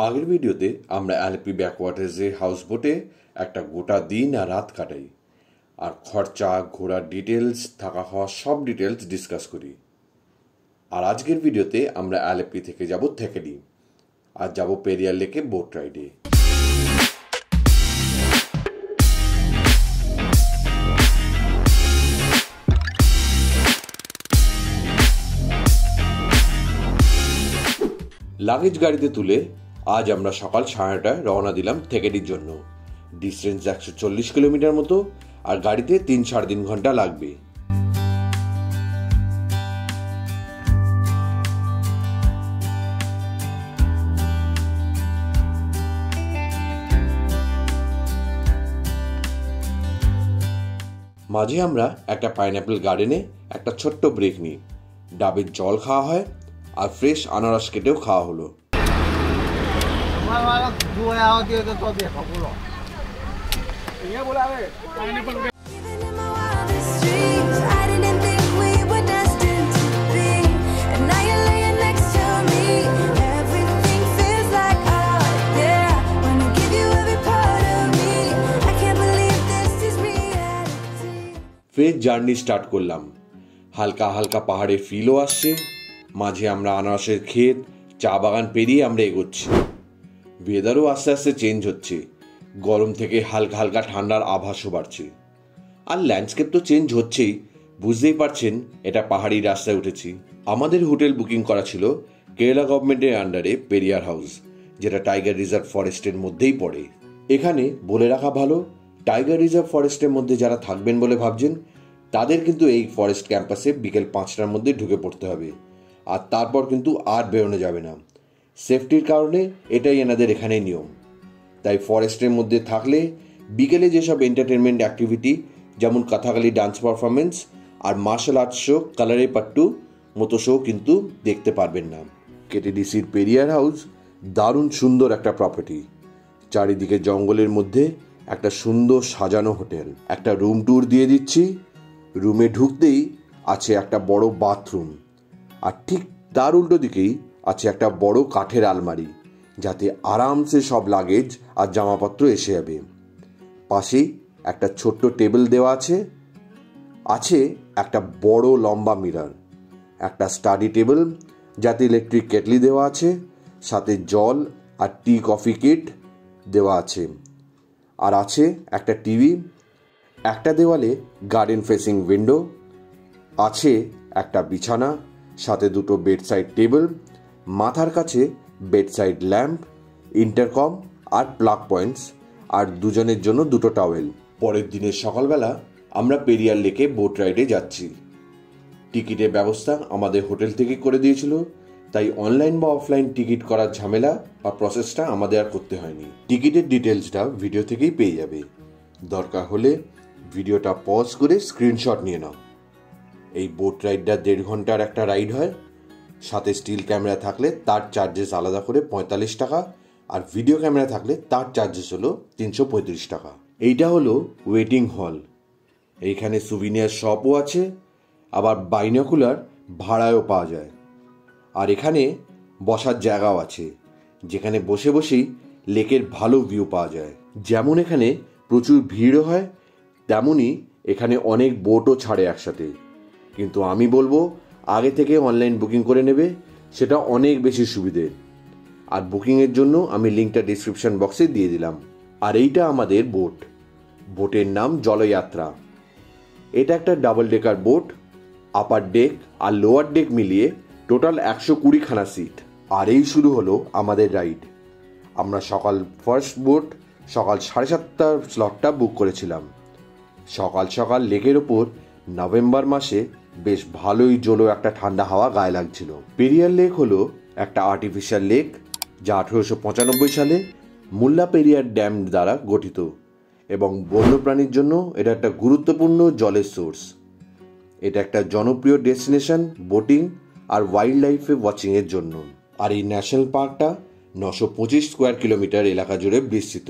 আগের ভিডিওতে আমরা আলেপ্পি ব্যাকওয়াটার্সে হাউস বোটে একটা গোটা দিন আর রাত কাটাই, আর খরচা, ঘোরার ডিটেলস, থাকা খাওয়া সব ডিটেলস ডিসকাস করি। আর আজকের ভিডিওতে আমরা আলেপ্পি থেকে যাব থেকেডি, আর যাব পেরিয়ার লেকে বোট রাইডে। লাগেজ গাড়িতে তুলে আজ আমরা সকাল 9:30টায় রওনা দিলাম থেকেডির জন্য। ডিস্টেন্স 140 কিলোমিটার মতো, আর গাড়িতে 3-3.5 ঘন্টা লাগবে। মাঝে আমরা একটা পাইনঅ্যাপল গার্ডেনে একটা ছোট্ট ব্রেক নিই। ডাবের জল খাওয়া হয়, আর ফ্রেশ আনারস কেটেও খাওয়া হলো। ফের জার্নি স্টার্ট করলাম। হালকা হালকা পাহাড়ের ফিলও আসছে। মাঝে আমরা আনারসের ক্ষেত, চা বাগান পেরিয়ে আমরা এগোচ্ছি। ওয়েদারও আস্তে আস্তে চেঞ্জ হচ্ছে। গরম থেকে হালকা হালকা ঠান্ডার আভাসও বাড়ছে। আর ল্যান্ডস্কেপ তো চেঞ্জ হচ্ছেই, বুঝতেই পারছেন এটা পাহাড়ি রাস্তায় উঠেছি। আমাদের হোটেল বুকিং করা ছিল কেরালা গভর্নমেন্টের আন্ডারে পেরিয়ার হাউস, যেটা টাইগার রিজার্ভ ফরেস্টের মধ্যেই পড়ে। এখানে বলে রাখা ভালো, টাইগার রিজার্ভ ফরেস্টের মধ্যে যারা থাকবেন বলে ভাবছেন, তাদের কিন্তু এই ফরেস্ট ক্যাম্পাসে বিকেল 5টার মধ্যে ঢুকে পড়তে হবে, আর তারপর কিন্তু আর বেরোনো যাবে না। সেফটির কারণে এটাই এনাদের এখানে নিয়ম। তাই ফরেস্টের মধ্যে থাকলে বিকেলে যেসব এন্টারটেনমেন্ট অ্যাক্টিভিটি, যেমন কথাকালি ডান্স পারফরমেন্স আর মার্শাল আর্টস শো, কালারে পাট্টু মতো শো কিন্তু দেখতে পারবেন না। কেটিডিসির পেরিয়ার হাউস দারুণ সুন্দর একটা প্রপার্টি। চারিদিকে জঙ্গলের মধ্যে একটা সুন্দর সাজানো হোটেল। একটা রুম ট্যুর দিয়ে দিচ্ছি। রুমে ঢুকতেই আছে একটা বড় বাথরুম, আর ঠিক তার উল্টো দিকেই আছে একটা বড় কাঠের আলমারি, যাতে আরামসে সব লাগেজ আর জামাপত্র এসে যাবে। পাশেই একটা ছোট্ট টেবিল দেওয়া আছে। আছে একটা বড় লম্বা মিরর, একটা স্টাডি টেবিল যাতে ইলেকট্রিক কেটলি দেওয়া আছে, সাথে জল আর টি কফি কিট দেওয়া আছে। আর আছে একটা টিভি, একটা দেওয়ালে গার্ডেন ফেসিং উইন্ডো, আছে একটা বিছানা, সাথে দুটো বেডসাইড টেবিল, মাথার কাছে বেডসাইড ল্যাম্প, ইন্টারকম আর প্লাগ পয়েন্টস, আর দুজনের জন্য দুটো টাওয়েল। পরের দিনের সকালবেলা আমরা পেরিয়ার লেকে বোট রাইডে যাচ্ছি। টিকিটের ব্যবস্থা আমাদের হোটেল থেকে করে দিয়েছিল, তাই অনলাইন বা অফলাইন টিকিট করার ঝামেলা বা প্রসেসটা আমাদের আর করতে হয়নি। টিকিটের ডিটেলসটা ভিডিও থেকেই পেয়ে যাবে। দরকার হলে ভিডিওটা পজ করে স্ক্রিনশট নিয়ে নাও। এই বোট রাইডটা 1.5 ঘন্টার একটা রাইড হয়। সাথে স্টিল ক্যামেরা থাকলে তার চার্জেস আলাদা করে 45 টাকা, আর ভিডিও ক্যামেরা থাকলে তার চার্জেস হলো 335 টাকা। এইটা হলো ওয়েটিং হল। এইখানে সুভিনিয়ার শপও আছে, আবার বাইনোকুলার ভাড়ায়ও পাওয়া যায়। আর এখানে বসার জায়গাও আছে, যেখানে বসে বসেই লেকের ভালো ভিউ পাওয়া যায়। যেমন এখানে প্রচুর ভিড়ও হয়, তেমনই এখানে অনেক বোটও ছাড়ে একসাথে। কিন্তু আমি বলবো আগে থেকে অনলাইন বুকিং করে নেবে, সেটা অনেক বেশি সুবিধে। আর বুকিংয়ের জন্য আমি লিঙ্কটা ডিসক্রিপশন বক্সে দিয়ে দিলাম। আর এইটা আমাদের বোট। বোটের নাম জলযাত্রা। এটা একটা double decker boat. Upper deck আর লোয়ার ডেক মিলিয়ে টোটাল 120 খানা সিট। আর এই শুরু হলো আমাদের রাইড। আমরা সকাল ফার্স্ট বোট সকাল 7:30টার স্লটটা বুক করেছিলাম। সকাল সকাল লেকের ওপর নভেম্বর মাসে বেশ ভালোই জলো একটা ঠান্ডা হাওয়া গায়ে লাগছিল। পেরিয়ার লেক হলো একটা আর্টিফিশিয়াল লেক, যা 1895 সালে মুল্লা পেরিয়ার ড্যাম দ্বারা গঠিত, এবং বন্যপ্রাণীর জন্য এটা একটা গুরুত্বপূর্ণ জলের সোর্স। এটা একটা জনপ্রিয় ডেস্টিনেশন বোটিং আর ওয়াইল্ড লাইফে ওয়াচিংয়ের জন্য। আর এই ন্যাশনাল পার্কটা 925 স্কোয়ার কিলোমিটার এলাকা জুড়ে বিস্তৃত।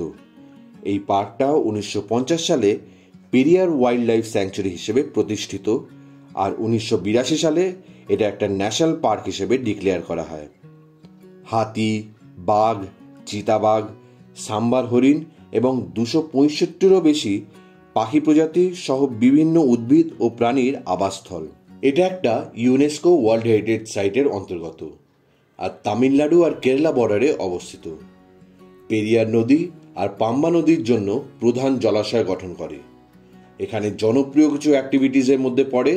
এই পার্কটা 1950 সালে পেরিয়ার ওয়াইল্ড লাইফ স্যাংচুরি হিসেবে প্রতিষ্ঠিত, আর 1982 সালে এটা একটা ন্যাশনাল পার্ক হিসেবে ডিক্লেয়ার করা হয়। হাতি, বাঘ, চিতাবাঘ, সাম্বার হরিণ এবং 265টিরও বেশি পাখি প্রজাতি সহ বিভিন্ন উদ্ভিদ ও প্রাণীর আবাসস্থল। এটা একটা ইউনেস্কো ওয়ার্ল্ড হেরিটেজ সাইটের অন্তর্গত আর তামিলনাড়ু আর কেরালা বর্ডারে অবস্থিত। পেরিয়ার নদী আর পাম্বা নদীর জন্য প্রধান জলাশয় গঠন করে। এখানে জনপ্রিয় কিছু অ্যাক্টিভিটিসের মধ্যে পড়ে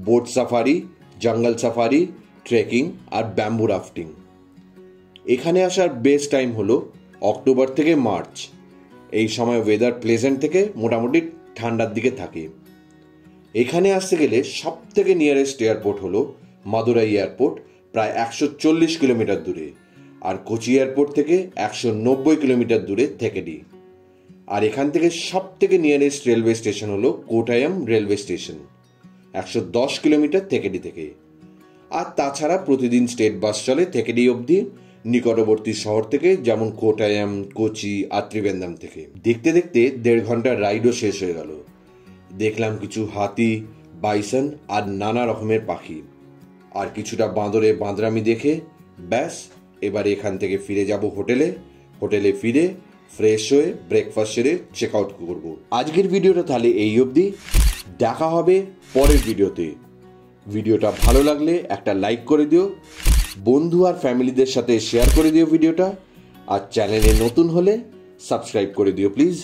বোট সাফারি, জঙ্গল সাফারি, ট্রেকিং আর ব্যাম্বু রাফটিং। এখানে আসার বেস্ট টাইম হলো অক্টোবর থেকে মার্চ। এই সময় ওয়েদার প্লেজেন্ট থেকে মোটামুটি ঠান্ডার দিকে থাকে। এখানে আসতে গেলে সব থেকে নিয়ারেস্ট এয়ারপোর্ট হলো মাদুরাই এয়ারপোর্ট, প্রায় 140 কিলোমিটার দূরে, আর কোচি এয়ারপোর্ট থেকে 190 কিলোমিটার দূরে থেকেডি। আর এখান থেকে সব থেকে নিয়ারেস্ট রেলওয়ে স্টেশন হলো কোটায়াম রেলওয়ে স্টেশন, 110 কিলোমিটার থেকেডি থেকে। আর তাছাড়া প্রতিদিন স্টেট বাস চলে থেকেডি অবধি নিকটবর্তী শহর থেকে, যেমন কোটায়াম, কোচি আর ত্রিবেন্দ্রম থেকে। দেখতে দেখতে 1.5 ঘন্টার রাইডও শেষ হয়ে গেল। দেখলাম কিছু হাতি, বাইসন আর নানা রকমের পাখি, আর কিছুটা বাঁদরে বাঁদরামি দেখে ব্যাস এবার এখান থেকে ফিরে যাব হোটেলে ফিরে ফ্রেশ হয়ে ব্রেকফাস্ট সেরে চেক আউট করবো। আজকের ভিডিওটা তাহলে এই অবধি, দেখা হবে পরের ভিডিওতে। ভিডিওটা ভালো লাগলে একটা লাইক করে দিও, বন্ধু আর ফ্যামিলিদের সাথে শেয়ার করে দিও ভিডিওটা, আর চ্যানেলে নতুন হলে সাবস্ক্রাইব করে দিও প্লিজ।